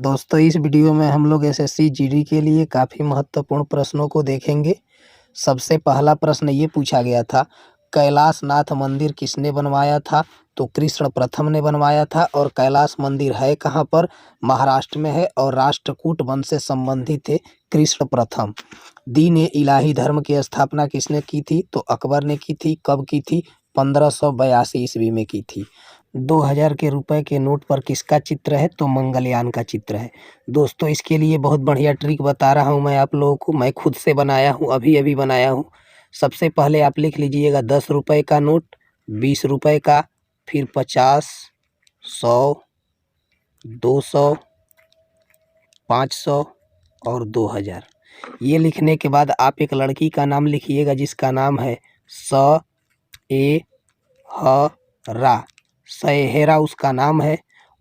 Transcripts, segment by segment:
दोस्तों इस वीडियो में हम लोग एसएससी जीडी के लिए काफ़ी महत्वपूर्ण प्रश्नों को देखेंगे। सबसे पहला प्रश्न ये पूछा गया था, कैलाश नाथ मंदिर किसने बनवाया था? तो कृष्ण प्रथम ने बनवाया था। और कैलाश मंदिर है कहाँ पर? महाराष्ट्र में है और राष्ट्रकूट वंश से संबंधित है कृष्ण प्रथम। दीन ए इलाही धर्म की स्थापना किसने की थी? तो अकबर ने की थी। कब की थी? 1582 ईस्वी में की थी। 2000 के रुपए के नोट पर किसका चित्र है? तो मंगलयान का चित्र है। दोस्तों इसके लिए बहुत बढ़िया ट्रिक बता रहा हूँ मैं आप लोगों को। मैं खुद से बनाया हूँ, अभी अभी बनाया हूँ। सबसे पहले आप लिख लीजिएगा 10 रुपए का नोट, 20 रुपए का, फिर 50, 100, 200, 500 और 2000। ये लिखने के बाद आप एक लड़की का नाम लिखिएगा जिसका नाम है सएहरा। सहेरा उसका नाम है।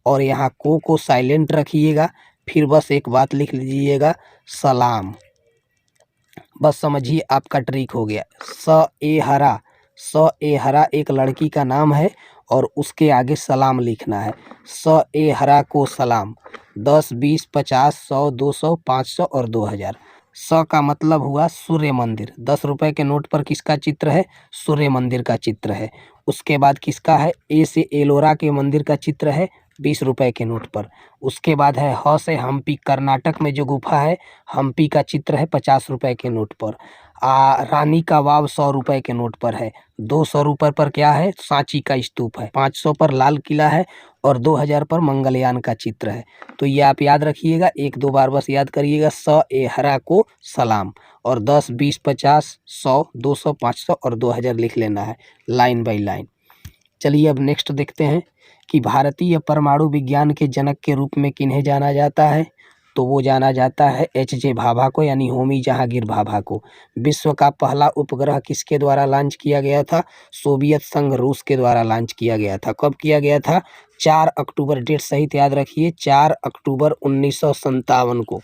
और यहाँ को साइलेंट रखिएगा। फिर बस एक बात लिख लीजिएगा, सलाम। बस समझिए आपका ट्रिक हो गया। सएहरा, सएहरा एक लड़की का नाम है और उसके आगे सलाम लिखना है। सएहरा को सलाम। 10, 20, 50, 100, 200, 500 और 2000। स का मतलब हुआ सूर्य मंदिर। 10 रुपए के नोट पर किसका चित्र है? सूर्य मंदिर का चित्र है। उसके बाद किसका है? ए से एलोरा के मंदिर का चित्र है 20 रुपए के नोट पर। उसके बाद है ह से हम्पी, कर्नाटक में जो गुफा है हम्पी का चित्र है 50 रुपए के नोट पर। रानी का वाव 100 रुपए के नोट पर है। 200 रुपए पर क्या है? सांची का स्तूप है। 500 पर लाल किला है और 2000 पर मंगलयान का चित्र है। तो ये आप याद रखिएगा, एक दो बार बस याद करिएगा। सएहरा को सलाम। और 10, 20, 50, 100, 200, 500 और 2000 लिख लेना है लाइन बाय लाइन। चलिए अब नेक्स्ट देखते हैं कि भारतीय परमाणु विज्ञान के जनक के रूप में किन्हें जाना जाता है? तो वो जाना जाता है एच.जे. भाभा को, यानी होमी जहांगीर भाभा को। विश्व का पहला उपग्रह किसके द्वारा लॉन्च किया गया था? सोवियत संघ रूस के द्वारा लॉन्च किया गया था। कब किया गया था? 4 अक्टूबर, डेट सहित याद रखिए, 4 अक्टूबर 1957 को।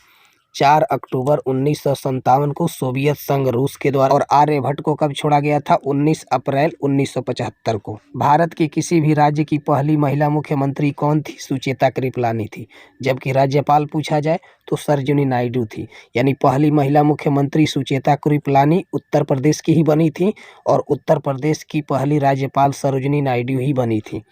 4 अक्टूबर 1957 को सोवियत संघ रूस के द्वारा। और आर्यभट्ट को कब छोड़ा गया था? 19 अप्रैल 1975 को। भारत के किसी भी राज्य की पहली महिला मुख्यमंत्री कौन थी? सुचेता कृपलानी थी। जबकि राज्यपाल पूछा जाए तो सरोजिनी नायडू थी। यानी पहली महिला मुख्यमंत्री सुचेता कृपलानी उत्तर प्रदेश की ही बनी थी और उत्तर प्रदेश की पहली राज्यपाल सरोजिनी नायडू ही बनी थी।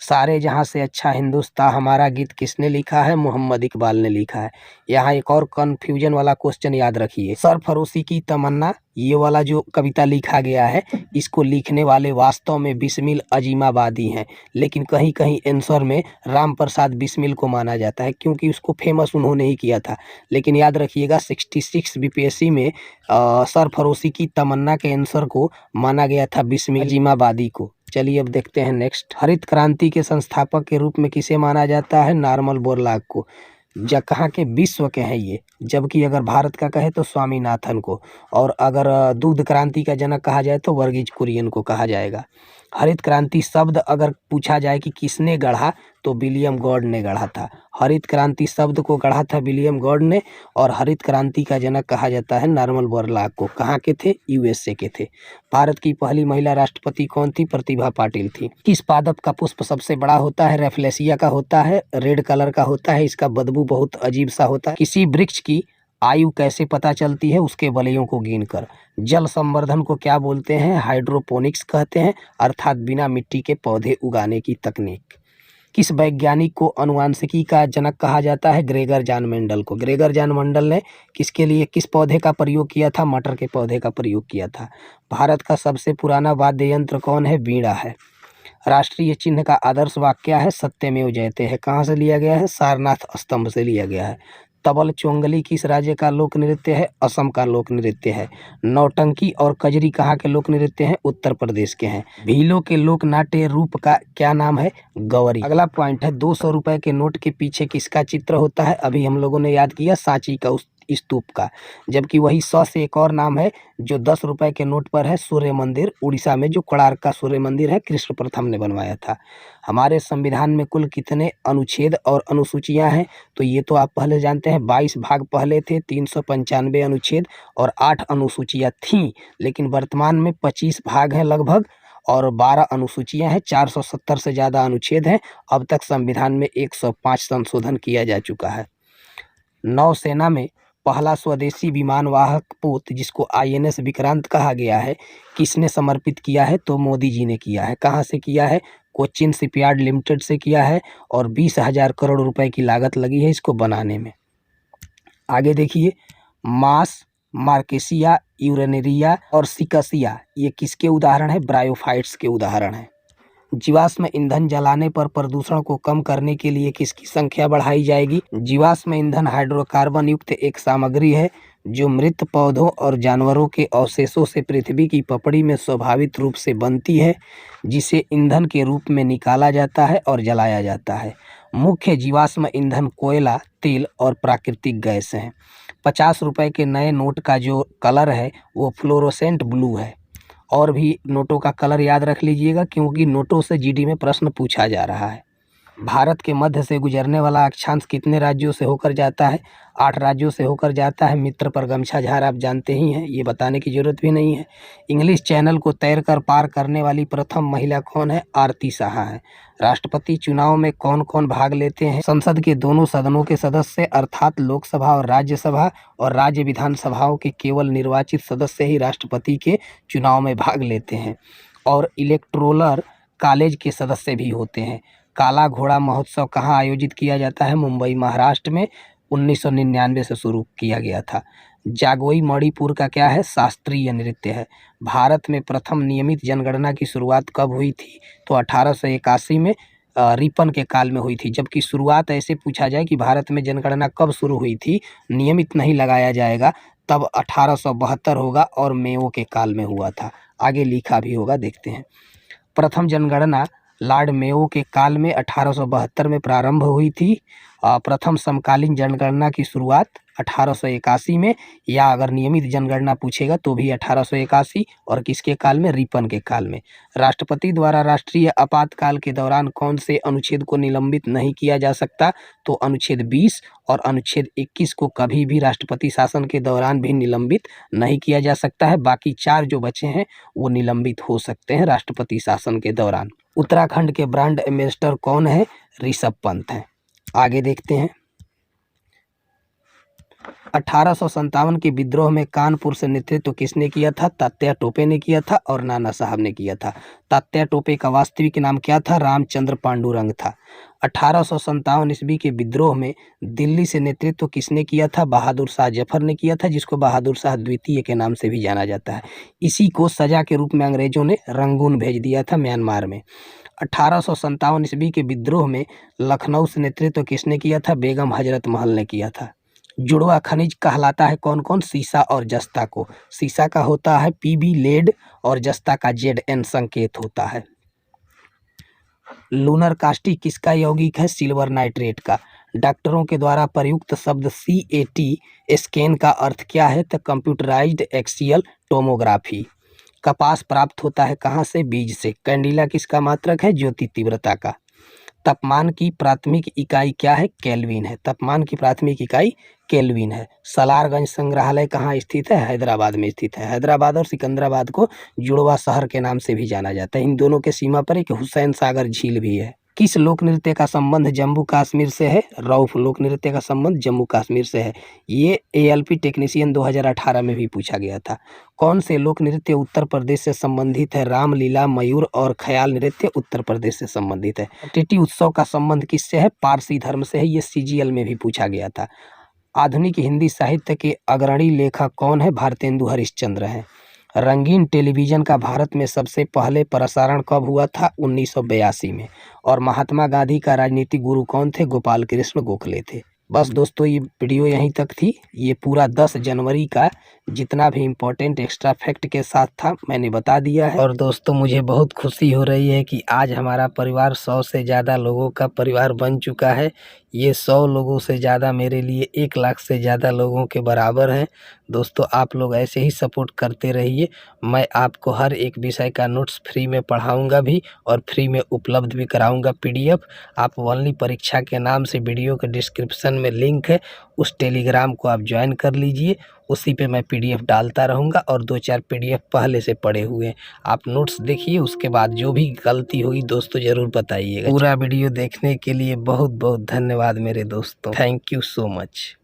सारे जहां से अच्छा हिंदुस्तान हमारा गीत किसने लिखा है? मोहम्मद इकबाल ने लिखा है। यहाँ एक और कंफ्यूजन वाला क्वेश्चन याद रखिए, सरफरोशी की तमन्ना, ये वाला जो कविता लिखा गया है इसको लिखने वाले वास्तव में बिस्मिल अजीमाबादी हैं, लेकिन कहीं कहीं आंसर में राम प्रसाद बिस्मिल को माना जाता है क्योंकि उसको फेमस उन्होंने ही किया था। लेकिन याद रखिएगा 66 बीपीएससी में सरफरोशी की तमन्ना के आंसर को माना गया था बिस्मिल अजीमाबादी को। चलिए अब देखते हैं नेक्स्ट। हरित क्रांति के संस्थापक के रूप में किसे माना जाता है? नॉर्मन बोरलॉग को। कहाँ के? विश्व के हैं ये। जबकि अगर भारत का कहे तो स्वामीनाथन को। और अगर दूध क्रांति का जनक कहा जाए तो वर्गीज कुरियन को कहा जाएगा। हरित क्रांति शब्द अगर पूछा जाए कि किसने गढ़ा तो विलियम गॉड ने गढ़ा था। हरित क्रांति शब्द को गढ़ा था विलियम गॉड ने। और हरित क्रांति का जनक कहा जाता है नॉर्मन बोरलॉग को। कहाँ के थे? यूएसए के थे। भारत की पहली महिला राष्ट्रपति कौन थी? प्रतिभा पाटिल थी। किस पादप का पुष्प सबसे बड़ा होता है? रेफ्लेसिया का होता है, रेड कलर का होता है, इसका बदबू बहुत अजीब सा होता है। किसी वृक्ष की आयु कैसे पता चलती है? उसके बलियों को गिनकर। जल संवर्धन को क्या बोलते हैं? हाइड्रोपोनिक्स कहते हैं, अर्थात बिना मिट्टी के पौधे उगाने की तकनीक। किस वैज्ञानिक को अनुवांशिकी का जनक कहा जाता है? ग्रेगर जॉन मेंडल को। ग्रेगर जॉन मेंडल ने किसके लिए किस पौधे का प्रयोग किया था? मटर के पौधे का प्रयोग किया था। भारत का सबसे पुराना वाद्य यंत्र कौन है? वीणा है। राष्ट्रीय चिन्ह का आदर्श वाक्य क्या है? सत्यमेव जयते है। कहाँ से लिया गया है? सारनाथ स्तंभ से लिया गया है। तबल चोंगली किस राज्य का लोक नृत्य है? असम का लोक नृत्य है। नौटंकी और कजरी कहाँ के लोक नृत्य हैं? उत्तर प्रदेश के हैं। भीलों के लोक नाट्य रूप का क्या नाम है? गौरी। अगला पॉइंट है 200 रुपए के नोट के पीछे किसका चित्र होता है? अभी हम लोगों ने याद किया सांची का स्तूप का। जबकि वही 100 से एक और नाम है जो 10 रुपए के नोट पर है, सूर्य मंदिर। उड़ीसा में जो कोणार्क का सूर्य मंदिर है कृष्ण प्रथम ने बनवाया था। हमारे संविधान में कुल कितने अनुच्छेद और अनुसूचियां हैं? तो ये तो आप पहले जानते हैं, 22 भाग पहले थे, 395 अनुच्छेद और 8 अनुसूचियां थीं। लेकिन वर्तमान में 25 भाग हैं लगभग और 12 अनुसूचियां हैं, 470 से ज़्यादा अनुच्छेद हैं। अब तक संविधान में 105 संशोधन किया जा चुका है। नौसेना में पहला स्वदेशी विमान वाहक पोत जिसको INS विक्रांत कहा गया है, किसने समर्पित किया है? तो मोदी जी ने किया है। कहाँ से किया है? कोचिन शिपयार्ड लिमिटेड से किया है और 20,000 करोड़ रुपए की लागत लगी है इसको बनाने में। आगे देखिए, मास, मार्केसिया, यूरेनेरिया और सिकसिया ये किसके उदाहरण है? ब्रायोफाइट्स के उदाहरण हैं। जीवाश्म ईंधन जलाने पर प्रदूषण को कम करने के लिए किसकी संख्या बढ़ाई जाएगी? जीवाश्म ईंधन हाइड्रोकार्बन युक्त एक सामग्री है जो मृत पौधों और जानवरों के अवशेषों से पृथ्वी की पपड़ी में स्वाभाविक रूप से बनती है, जिसे ईंधन के रूप में निकाला जाता है और जलाया जाता है। मुख्य जीवाश्म ईंधन कोयला, तेल और प्राकृतिक गैस हैं। 50 रुपए के नए नोट का जो कलर है वो फ्लोरोसेंट ब्लू है। और भी नोटों का कलर याद रख लीजिएगा क्योंकि नोटों से GD में प्रश्न पूछा जा रहा है। भारत के मध्य से गुजरने वाला अक्षांश कितने राज्यों से होकर जाता है? 8 राज्यों से होकर जाता है। मित्र पर गमछा झार आप जानते ही हैं, ये बताने की जरूरत भी नहीं है। इंग्लिश चैनल को तैरकर पार करने वाली प्रथम महिला कौन है? आरती साहा है। राष्ट्रपति चुनाव में कौन कौन भाग लेते हैं? संसद के दोनों सदनों के सदस्य अर्थात लोकसभा और राज्यसभा, और राज्य विधानसभाओं के केवल निर्वाचित सदस्य ही राष्ट्रपति के चुनाव में भाग लेते हैं। और इलेक्टोरल कॉलेज के सदस्य भी होते हैं। काला घोड़ा महोत्सव कहाँ आयोजित किया जाता है? मुंबई, महाराष्ट्र में 1999 से शुरू किया गया था। जागोई मणिपुर का क्या है? शास्त्रीय नृत्य है। भारत में प्रथम नियमित जनगणना की शुरुआत कब हुई थी? तो 1881 में रिपन के काल में हुई थी। जबकि शुरुआत ऐसे पूछा जाए कि भारत में जनगणना कब शुरू हुई थी, नियमित नहीं लगाया जाएगा, तब 1872 होगा और मेयो के काल में हुआ था। आगे लिखा भी होगा, देखते हैं। प्रथम जनगणना लॉर्ड मेयो के काल में 1872 में प्रारंभ हुई थी। प्रथम समकालीन जनगणना की शुरुआत 1881 में, या अगर नियमित जनगणना पूछेगा तो भी 1881, और किसके काल में? रिपन के काल में। राष्ट्रपति द्वारा राष्ट्रीय आपातकाल के दौरान कौन से अनुच्छेद को निलंबित नहीं किया जा सकता? तो अनुच्छेद 20 और अनुच्छेद 21 को कभी भी राष्ट्रपति शासन के दौरान भी निलंबित नहीं किया जा सकता है। बाकी 4 जो बचे हैं वो निलंबित हो सकते हैं राष्ट्रपति शासन के दौरान। उत्तराखंड के ब्रांड एम्बेसडर कौन है? ऋषभ पंत हैं। आगे देखते हैं। 1857 के विद्रोह में कानपुर से नेतृत्व किसने किया था? तात्या टोपे ने किया था और नाना साहब ने किया था। तात्या टोपे का वास्तविक नाम क्या था? रामचंद्र पांडुरंग था। 1857 ईस्वी के विद्रोह में दिल्ली से नेतृत्व किसने किया था? बहादुर शाह जफर ने किया था, जिसको बहादुर शाह द्वितीय के नाम से भी जाना जाता है। इसी को सजा के रूप में अंग्रेजों ने रंगून भेज दिया था म्यांमार में। 1857 ईस्वी के विद्रोह में लखनऊ से नेतृत्व किसने किया था? बेगम हजरत महल ने किया था। जुड़वा खनिज कहलाता है कौन कौन? सीसा और जस्ता को। सीसा का होता है Pb लेड और जस्ता का Zn संकेत होता है। लूनर कास्टिक किसका यौगिक है? सिल्वर नाइट्रेट का। डॉक्टरों के द्वारा प्रयुक्त शब्द CAT स्कैन का अर्थ क्या है? तो कंप्यूटराइज्ड एक्सियल टोमोग्राफी। कपास प्राप्त होता है कहाँ से? बीज से। कैंडिला किसका मात्रक है? ज्योति तीव्रता का। तापमान की प्राथमिक इकाई क्या है? केल्विन है। तापमान की प्राथमिक इकाई केल्विन है। सलारगंज संग्रहालय कहाँ स्थित है? हैदराबाद में स्थित है। हैदराबाद और सिकंदराबाद को जुड़वा शहर के नाम से भी जाना जाता है। इन दोनों के सीमा पर एक हुसैन सागर झील भी है। किस लोक नृत्य का संबंध जम्मू कश्मीर से है? रौफ लोक नृत्य का संबंध जम्मू कश्मीर से है। ये ALP टेक्नीशियन 2018 में भी पूछा गया था। कौन से लोक नृत्य उत्तर प्रदेश से संबंधित है? रामलीला, मयूर और ख्याल नृत्य उत्तर प्रदेश से संबंधित है। टिटी उत्सव का संबंध किससे है? पारसी धर्म से है। ये CGL में भी पूछा गया था। आधुनिक हिंदी साहित्य के अग्रणी लेखक कौन है? भारतेंदु हरिश्चंद्र हैं। रंगीन टेलीविज़न का भारत में सबसे पहले प्रसारण कब हुआ था? 1982 में। और महात्मा गांधी का राजनीतिक गुरु कौन थे? गोपाल कृष्ण गोखले थे। बस दोस्तों, ये वीडियो यहीं तक थी। ये पूरा 10 जनवरी का जितना भी इम्पोर्टेंट एक्स्ट्रा फैक्ट के साथ था मैंने बता दिया है। और दोस्तों, मुझे बहुत खुशी हो रही है कि आज हमारा परिवार 100 से ज़्यादा लोगों का परिवार बन चुका है। ये 100 लोगों से ज़्यादा मेरे लिए 1 लाख से ज़्यादा लोगों के बराबर हैं। दोस्तों, आप लोग ऐसे ही सपोर्ट करते रहिए। मैं आपको हर एक विषय का नोट्स फ्री में पढ़ाऊँगा भी और फ्री में उपलब्ध भी कराऊँगा PDF। आप ओनली परीक्षा के नाम से वीडियो के डिस्क्रिप्शन में लिंक है, उस टेलीग्राम को आप ज्वाइन कर लीजिए। उसी पे मैं PDF डालता रहूँगा और 2-4 PDF पहले से पड़े हुए हैं। आप नोट्स देखिए, उसके बाद जो भी गलती होगी दोस्तों ज़रूर बताइएगा। पूरा वीडियो देखने के लिए बहुत बहुत धन्यवाद मेरे दोस्तों। Thank you so much.